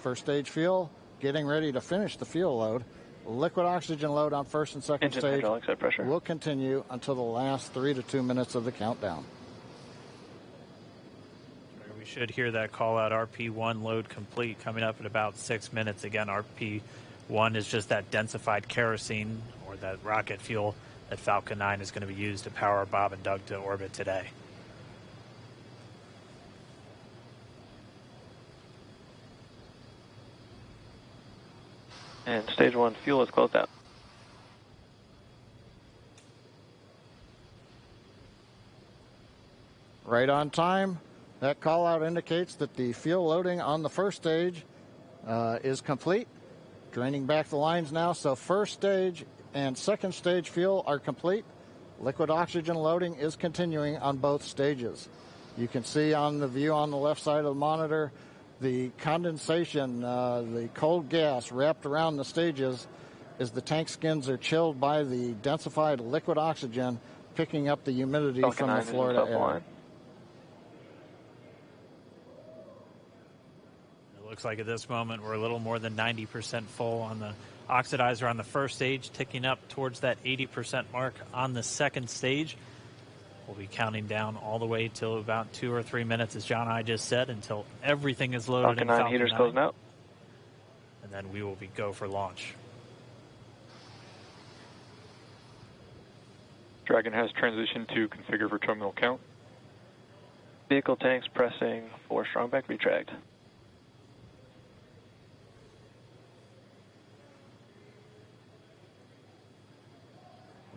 First stage fuel, getting ready to finish the fuel load. Liquid oxygen load on first and second Engine stage hydraulics at pressure will continue until the last 3 to 2 minutes of the countdown. We should hear that call out RP1 load complete coming up in about 6 minutes. Again, RP1 is just that densified kerosene or that rocket fuel that Falcon 9 is going to be used to power Bob and Doug to orbit today. And stage 1 fuel is closed out. Right on time. That call out indicates that the fuel loading on the first stage is complete. Draining back the lines now, so first stage and second stage fuel are complete. Liquid oxygen loading is continuing on both stages. You can see on the view on the left side of the monitor the condensation, the cold gas wrapped around the stages as the tank skins are chilled by the densified liquid oxygen, picking up the humidity Falcon from the Florida air. It looks like at this moment we're a little more than 90% full on the oxidizer on the first stage, ticking up towards that 80% mark on the second stage. We'll be counting down all the way till about 2 or 3 minutes, as John and I just said, until everything is loaded. Falcon 9 heaters closing out. And then we will be go for launch. Dragon has transitioned to configure for terminal count. Vehicle tanks pressing for strongback retract.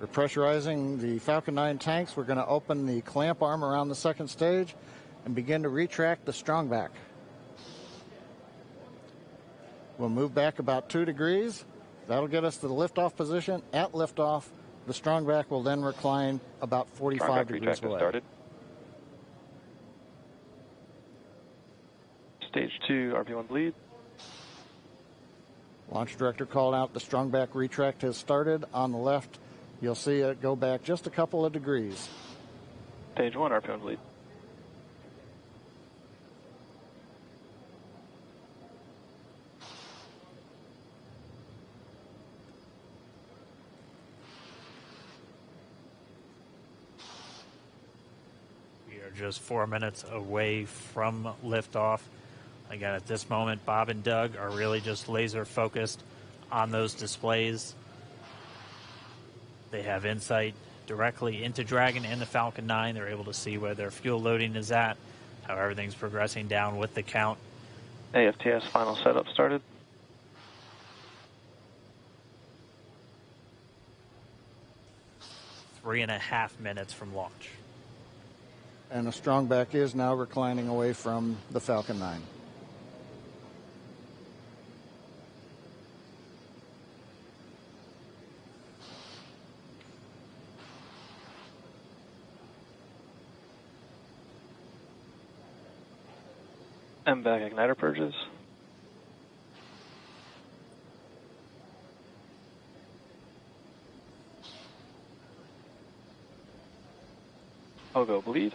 We're pressurizing the Falcon 9 tanks. We're going to open the clamp arm around the second stage and begin to retract the strongback. We'll move back about 2 degrees. That'll get us to the liftoff position. At liftoff, the strongback will then recline about 45 degrees away. Started. Stage 2, RP1 bleed. Launch director called out the strongback retract has started. On the left, you'll see it go back just a couple of degrees. Stage 1, RP1 bleed. We are just 4 minutes away from liftoff. Again, at this moment, Bob and Doug are really just laser focused on those displays. They have insight directly into Dragon and the Falcon 9. They're able to see where their fuel loading is at, how everything's progressing down with the count. AFTS final setup started. Three and a half minutes from launch. And the strongback is now reclining away from the Falcon 9. MVAC igniter purges. Pogo bleed.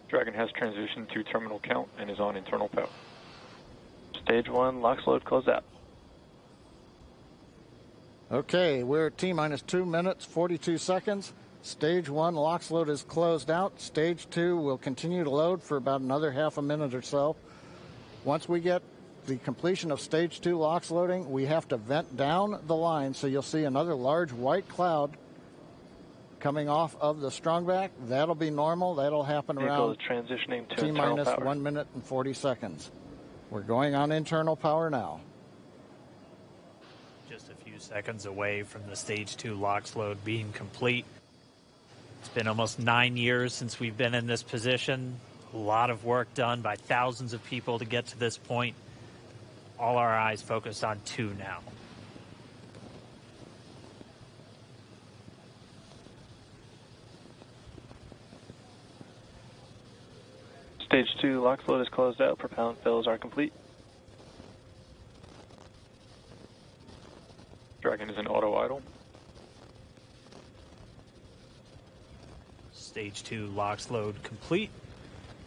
Dragon has transitioned to terminal count and is on internal power. Stage 1, LOX load closed out. Okay, we're at T-minus 2 minutes, 42 seconds. Stage 1 LOX load is closed out. Stage 2 will continue to load for about another half a minute or so. Once we get the completion of Stage 2 LOX loading, we have to vent down the line, so you'll see another large white cloud coming off of the strongback. That'll be normal. That'll happen around transitioning to T-minus 1 minute and 40 seconds. We're going on internal power now. Just a few seconds away from the Stage 2 LOX load being complete. It's been almost 9 years since we've been in this position. A lot of work done by thousands of people to get to this point. All our eyes focused on 2 now. Stage 2 LOX load is closed out. Propellant fills are complete. Dragon is in auto idle. Stage 2 LOX load complete.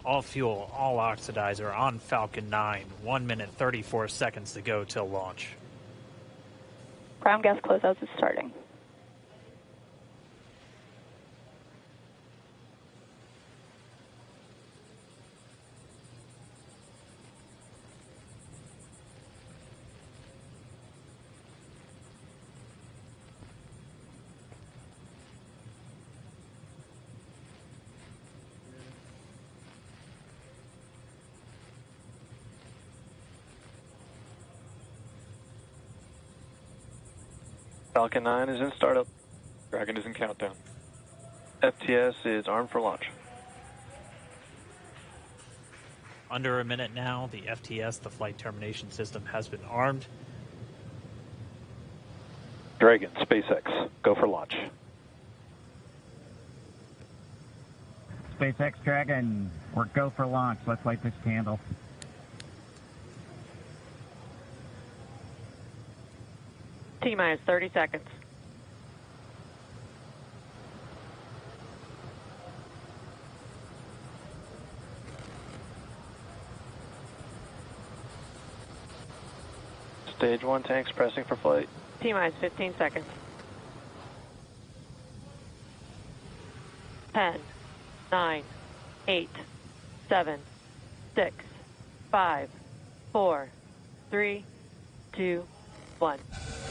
All fuel, all oxidizer on Falcon 9. 1 minute 34 seconds to go till launch. Ground gas closeouts is starting. Falcon 9 is in startup. Dragon is in countdown. FTS is armed for launch. Under a minute now, the FTS, the flight termination system, has been armed. Dragon, SpaceX, go for launch. SpaceX Dragon, we're go for launch. Let's light this candle. T-minus 30 seconds. Stage 1 tanks pressing for flight. T-minus 15 seconds. 10, 9, 8, 7, 6, 5, 4, 3, 2, 1,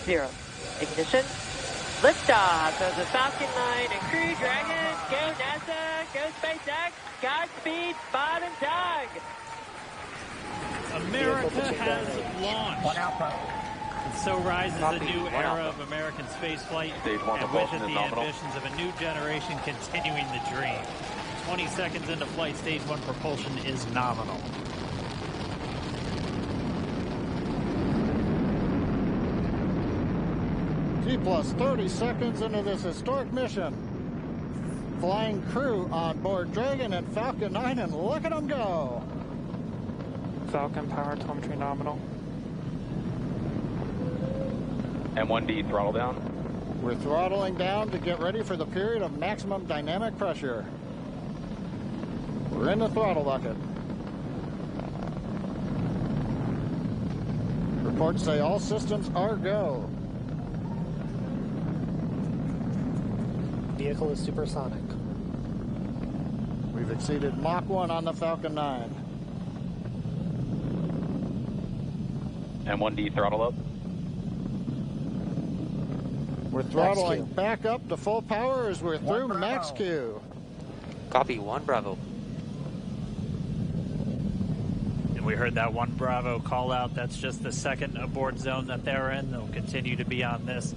0. Ignition. Liftoff of the Falcon 9 and Crew Dragon. Go NASA, go SpaceX. Godspeed, Bob and Doug. America has launched. And so rises a new era of American spaceflight, Stage 1 and with it propulsion the is nominal. ambitions of a new generation continuing the dream. 20 seconds into flight, stage 1 propulsion is nominal. T plus 30 seconds into this historic mission. Flying crew on board Dragon and Falcon 9, and look at them go. Falcon power telemetry nominal. M1D throttle down. We're throttling down to get ready for the period of maximum dynamic pressure. We're in the throttle bucket. Reports say all systems are go. Vehicle is supersonic. We've exceeded Mach 1 on the Falcon 9. M1D throttle up. We're throttling back up to full power as we're through max Q. Copy, 1 Bravo. And we heard that 1 Bravo call out. That's just the second abort zone that they're in. They'll continue to be on this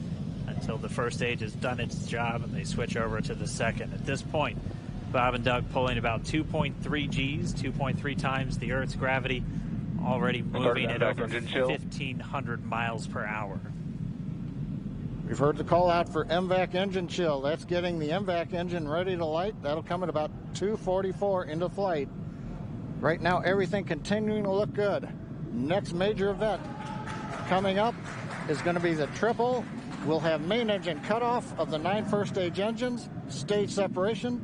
until the first stage has done its job and they switch over to the second. At this point, Bob and Doug pulling about 2.3 Gs, 2.3 times the Earth's gravity, already moving at over 1,500 miles per hour. We've heard the call out for MVAC engine chill. That's getting the MVAC engine ready to light. That'll come at about 2:44 into flight. Right now, everything continuing to look good. Next major event coming up is going to be the triple. We'll have main engine cutoff of the 9 first stage engines, stage separation,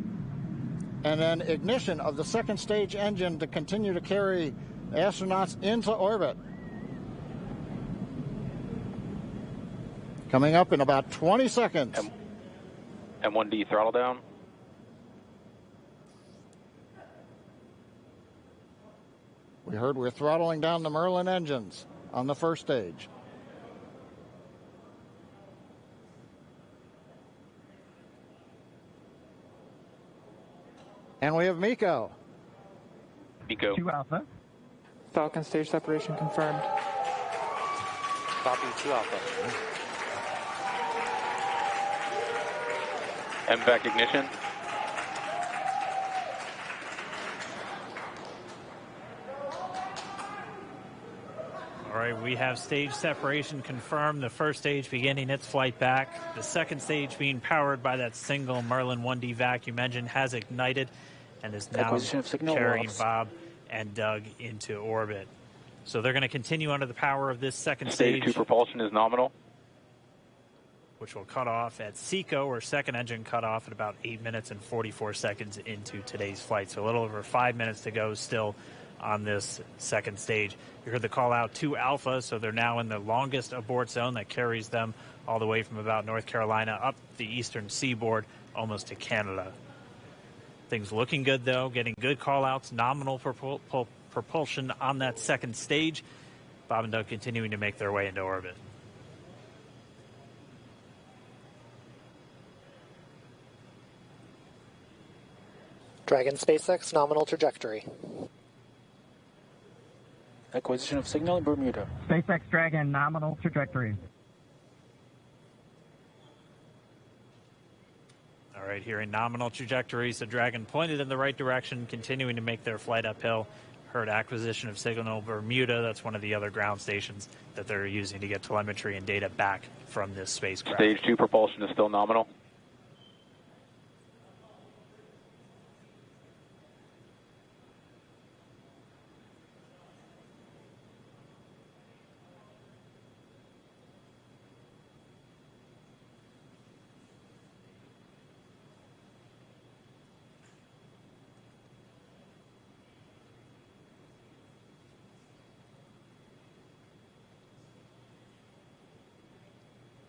and then ignition of the second stage engine to continue to carry astronauts into orbit. Coming up in about 20 seconds. M1D throttle down. We heard we're throttling down the Merlin engines on the first stage. And we have Miko. Miko. 2 Alpha. Falcon stage separation confirmed. Copy, 2 Alpha. MVAC ignition. All right, we have stage separation confirmed. The first stage beginning its flight back. The second stage being powered by that single Merlin 1D vacuum engine has ignited and is now carrying Bob and Doug into orbit. So they're going to continue under the power of this second stage. Stage 2 propulsion is nominal. which will cut off at SECO, or second engine cut off at about 8 minutes and 44 seconds into today's flight. So a little over 5 minutes to go still on this second stage. You heard the call out to Alpha, so they're now in the longest abort zone that carries them all the way from about North Carolina up the eastern seaboard almost to Canada. Things looking good, though, getting good call outs, nominal propulsion on that second stage. Bob and Doug continuing to make their way into orbit. Dragon SpaceX, nominal trajectory. Acquisition of signal in Bermuda. SpaceX Dragon, nominal trajectory. All right, here in nominal trajectory, so Dragon pointed in the right direction, continuing to make their flight uphill. Heard acquisition of signal Bermuda. That's one of the other ground stations that they're using to get telemetry and data back from this spacecraft. Stage 2 propulsion is still nominal.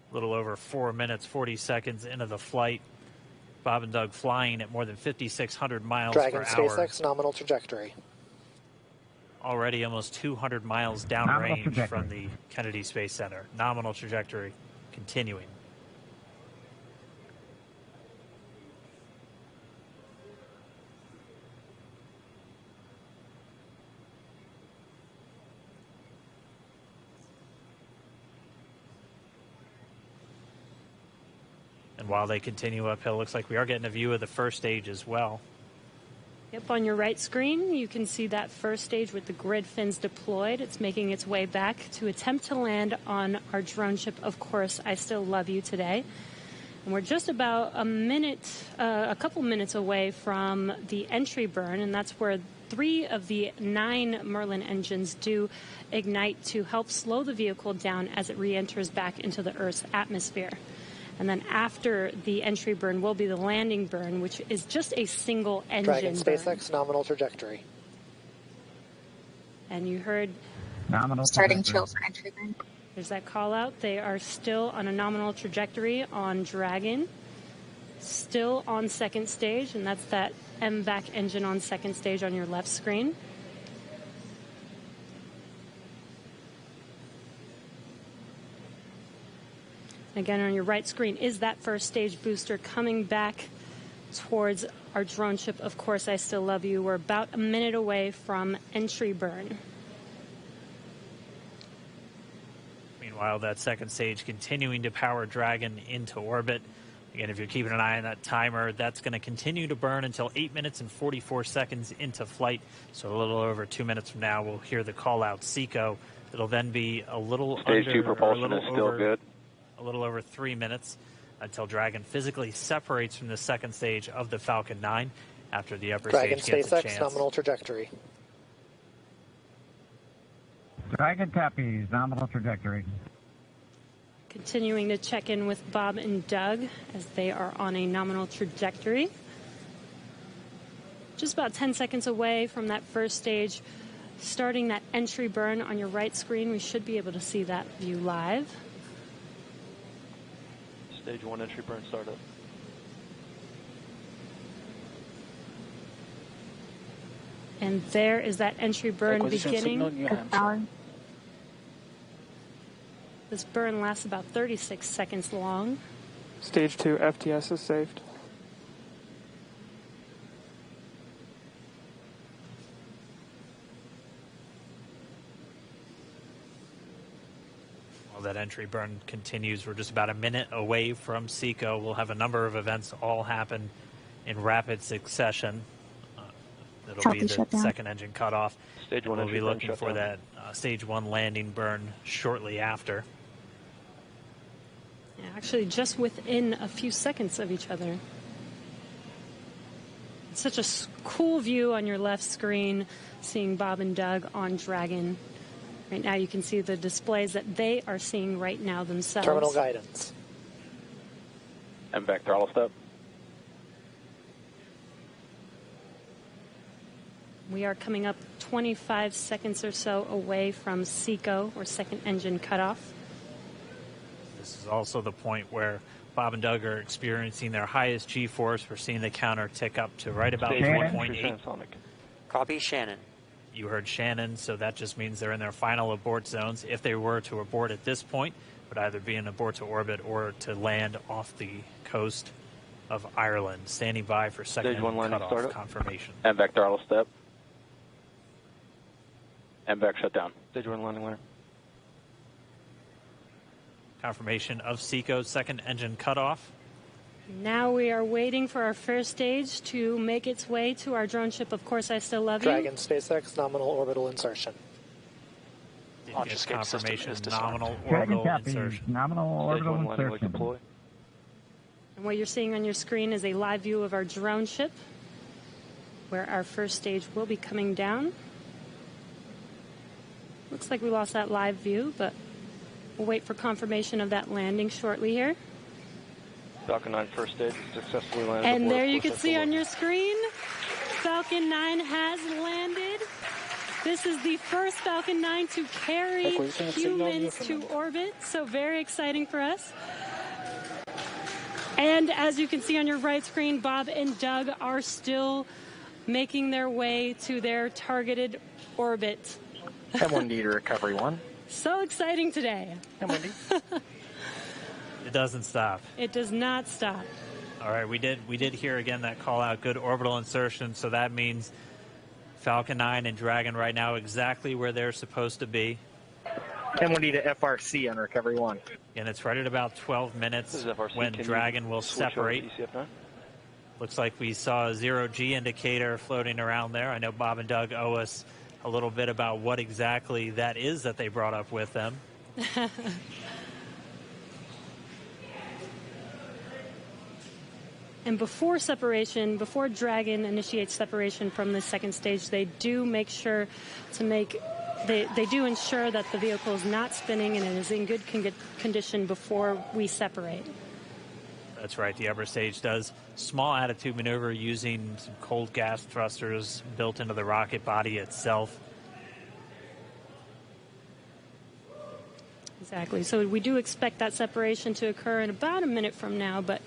A little over 4 minutes, 40 seconds into the flight. Bob and Doug flying at more than 5,600 miles Dragon per hour. SpaceX, nominal trajectory. Already almost 200 miles downrange from the Kennedy Space Center. Nominal trajectory continuing. And while they continue uphill, looks like we are getting a view of the first stage as well. Yep, on your right screen, you can see that first stage with the grid fins deployed. It's making its way back to attempt to land on our drone ship, Of Course, I Still Love You, today. And we're just about a couple minutes away from the entry burn, and that's where 3 of the 9 Merlin engines do ignite to help slow the vehicle down as it re-enters back into the Earth's atmosphere. And then after the entry burn will be the landing burn, which is just a single engine Dragon SpaceX, burn. nominal trajectory. And you heard nominal starting chill for entry burn. There's that call out. They are still on a nominal trajectory on Dragon, still on second stage, and that's that MVAC engine on second stage on your left screen. Again, on your right screen is that first stage booster coming back towards our drone ship, Of Course, I Still Love You. We're about a minute away from entry burn. Meanwhile, that second stage continuing to power Dragon into orbit. Again, if you're keeping an eye on that timer, that's going to continue to burn until 8 minutes and 44 seconds into flight. So a little over 2 minutes from now, we'll hear the call out SECO. It'll then be a little Stage 2 propulsion is still good. A little over 3 minutes until Dragon physically separates from the second stage of the Falcon 9 after the upper Dragon stage gets a SpaceX, chance. nominal trajectory. Dragon copies, nominal trajectory. Continuing to check in with Bob and Doug as they are on a nominal trajectory. Just about 10 seconds away from that first stage, starting that entry burn on your right screen. We should be able to see that view live. Stage 1 entry burn startup. And there is that entry burn beginning. This burn lasts about 36 seconds long. Stage 2 FTS is saved. That entry burn continues. We're just about a minute away from SECO. We'll have a number of events all happen in rapid succession. It'll be the second engine cutoff. Stage 1 we'll be looking for shutdown. that stage 1 landing burn shortly after. Yeah, actually, just within a few seconds of each other. It's such a cool view on your left screen, seeing Bob and Doug on Dragon. Right now you can see the displays that they are seeing right now themselves. Terminal guidance. MVAC throttle step. We are coming up 25 seconds or so away from SECO, or second engine cutoff. This is also the point where Bob and Doug are experiencing their highest G-force. We're seeing the counter tick up to right about 1.8. Copy, Shannon. You heard Shannon, so that just means they're in their final abort zones. If they were to abort at this point, it would either be an abort to orbit or to land off the coast of Ireland. Standing by for second cutoff confirmation. MVAC throttle step. MVAC shut down. Stage 1 landing liner. Confirmation of SECO's second engine cutoff. Now we are waiting for our first stage to make its way to our drone ship. Of course, I still love you. Dragon SpaceX nominal orbital insertion. Launch escape confirmation, nominal Dragon orbital copy. insertion. Nominal orbital insertion. And what you're seeing on your screen is a live view of our drone ship, where our first stage will be coming down. Looks like we lost that live view, but we'll wait for confirmation of that landing shortly here. Falcon 9 first stage successfully landed. And there you can see on your screen, Falcon 9 has landed. This is the first Falcon 9 to carry humans to orbit, so very exciting for us. And as you can see on your right screen, Bob and Doug are still making their way to their targeted orbit. M1D to recovery 1. So exciting today. M1D. It doesn't stop. It does not stop. All right, we did hear again that call out, good orbital insertion, so that means Falcon 9 and Dragon right now exactly where they're supposed to be. M1D to FRC on recovery 1. And it's right at about 12 minutes when Dragon will separate. Looks like we saw a 0G indicator floating around there. I know Bob and Doug owe us a little bit about what exactly that is that they brought up with them. And before separation, before Dragon initiates separation from the second stage, they do make sure to they do ensure that the vehicle is not spinning and it is in good condition before we separate. That's right. The upper stage does small attitude maneuver using some cold gas thrusters built into the rocket body itself. Exactly. So we do expect that separation to occur in about a minute from now, but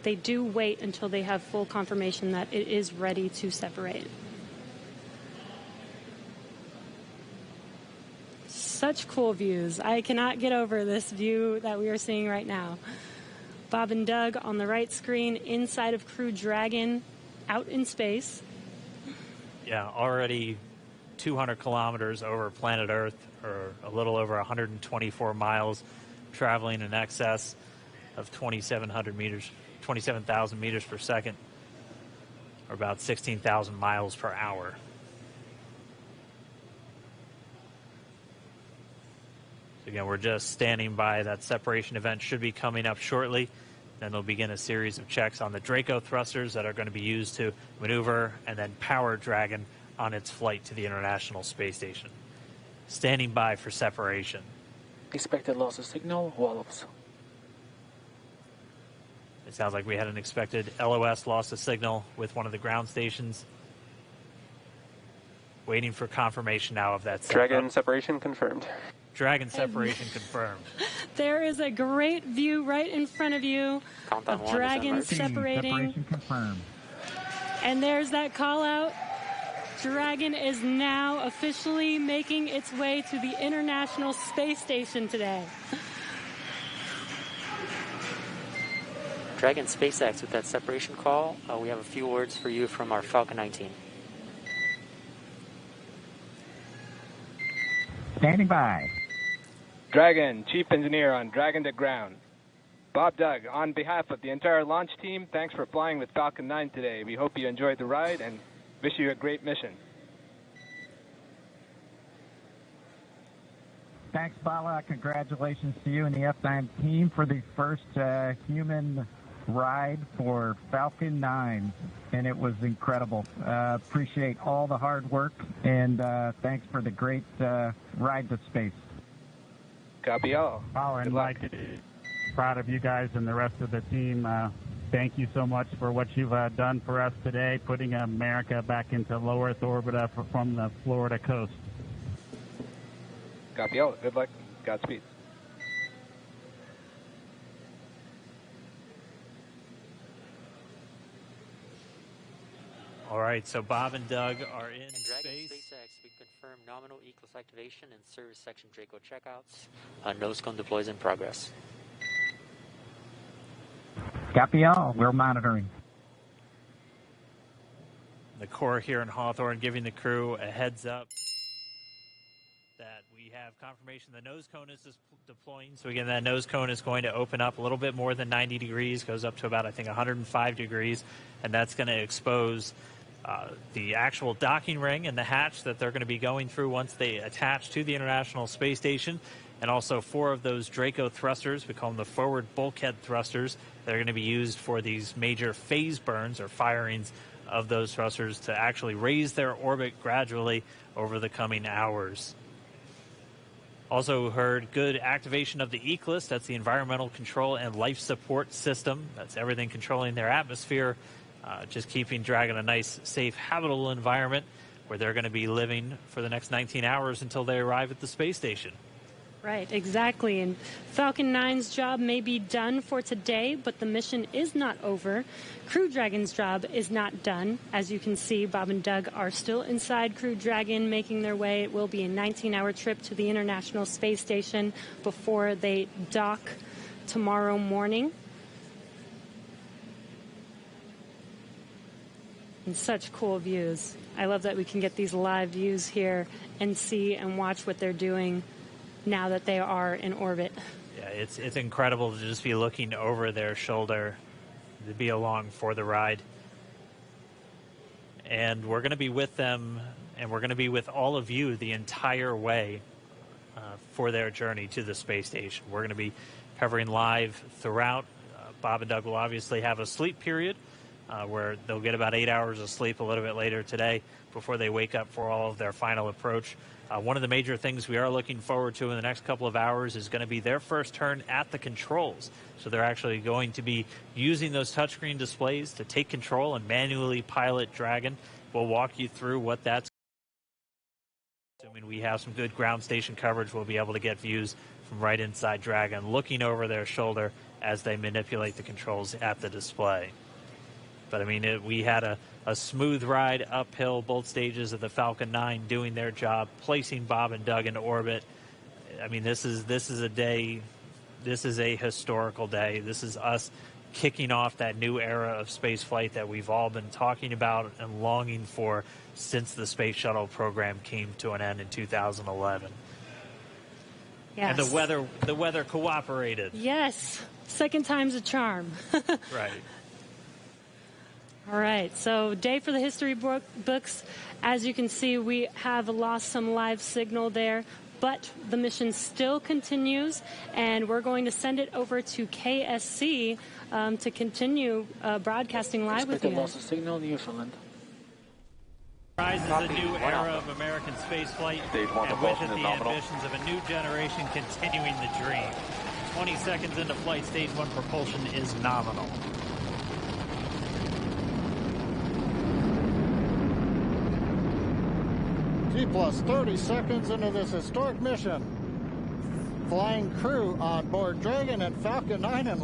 they do wait until they have full confirmation that it is ready to separate. Such cool views. I cannot get over this view that we are seeing right now. Bob and Doug on the right screen, inside of Crew Dragon, out in space. Yeah, already 200 kilometers over planet Earth, or a little over 124 miles, traveling in excess of 2,700 meters, 27,000 meters per second, or about 16,000 miles per hour. So again, we're just standing by. That separation event should be coming up shortly. Then they'll begin a series of checks on the Draco thrusters that are going to be used to maneuver and then power Dragon on its flight to the International Space Station. Standing by for separation. Expected loss of signal, wallops. It sounds like we had an expected LOS loss of signal with one of the ground stations. Waiting for confirmation now of that. Dragon separation confirmed. Dragon separation confirmed. There is a great view right in front of you of Dragon separating. Separation confirmed. And there's that call out. Dragon is now officially making its way to the International Space Station today. Dragon SpaceX with that separation call. We have a few words for you from our Falcon 19. Standing by. Dragon, Chief Engineer on Dragon to Ground. Bob Doug, on behalf of the entire launch team, thanks for flying with Falcon 9 today. We hope you enjoyed the ride and wish you a great mission. Thanks, Bala. Congratulations to you and the F9 team for the first human ride for Falcon 9, and it was incredible. Appreciate all the hard work, and thanks for the great ride to space. Copy all. Oh, and Good luck. proud of you guys and the rest of the team. Thank you so much for what you've done for us today, putting America back into low Earth orbit from the Florida coast. Copy all. Good luck. Godspeed. All right, so Bob and Doug are in Dragon space. SpaceX, we confirm nominal ECLS activation and service section Draco checkouts. Nose cone deploys in progress. Copy all. We're monitoring. The Corps here in Hawthorne giving the crew a heads up that we have confirmation the nose cone is deploying. So again, that nose cone is going to open up a little bit more than 90 degrees, goes up to about, I think, 105 degrees, and that's going to expose the actual docking ring and the hatch that they're going to be going through once they attach to the International Space Station, and also 4 of those Draco thrusters, we call them the forward bulkhead thrusters, that are going to be used for these major phase burns or firings of those thrusters to actually raise their orbit gradually over the coming hours. Also heard good activation of the ECLS, that's the Environmental Control and Life Support System. That's everything controlling their atmosphere, just keeping Dragon a nice, safe, habitable environment where they're going to be living for the next 19 hours until they arrive at the space station. Right, exactly. And Falcon 9's job may be done for today, but the mission is not over. Crew Dragon's job is not done. As you can see, Bob and Doug are still inside Crew Dragon, making their way. It will be a 19-hour trip to the International Space Station before they dock tomorrow morning. And such cool views. I love that we can get these live views here and see and watch what they're doing now that they are in orbit. Yeah, it's incredible to just be looking over their shoulder, to be along for the ride. And we're going to be with them, and we're going to be with all of you the entire way for their journey to the space station. We're going to be covering live throughout. Bob and Doug will obviously have a sleep period where they'll get about 8 hours of sleep a little bit later today before they wake up for all of their final approach. One of the major things we are looking forward to in the next couple of hours is going to be their first turn at the controls. So they're actually going to be using those touchscreen displays to take control and manually pilot Dragon. We'll walk you through what that's. Assuming we have some good ground station coverage, we'll be able to get views from right inside Dragon, looking over their shoulder as they manipulate the controls at the display. But, I mean, we had a smooth ride uphill, both stages of the Falcon 9 doing their job, placing Bob and Doug into orbit. I mean, this is a day, this is a historical day. This is us kicking off that new era of spaceflight that we've all been talking about and longing for since the Space Shuttle program came to an end in 2011. Yes. And the weather cooperated. Yes. Second time's a charm. Right. All right, so day for the history books. As you can see, we have lost some live signal there, but the mission still continues, and we're going to send it over to KSC to continue broadcasting live with you guys. Loss of signal, Newfoundland. Rise is a new era of American spaceflight, and with it the ambitions of a new generation continuing the dream. 20 seconds into flight, stage 1 propulsion is nominal. T plus 30 seconds into this historic mission. Flying crew on board Dragon and Falcon 9 and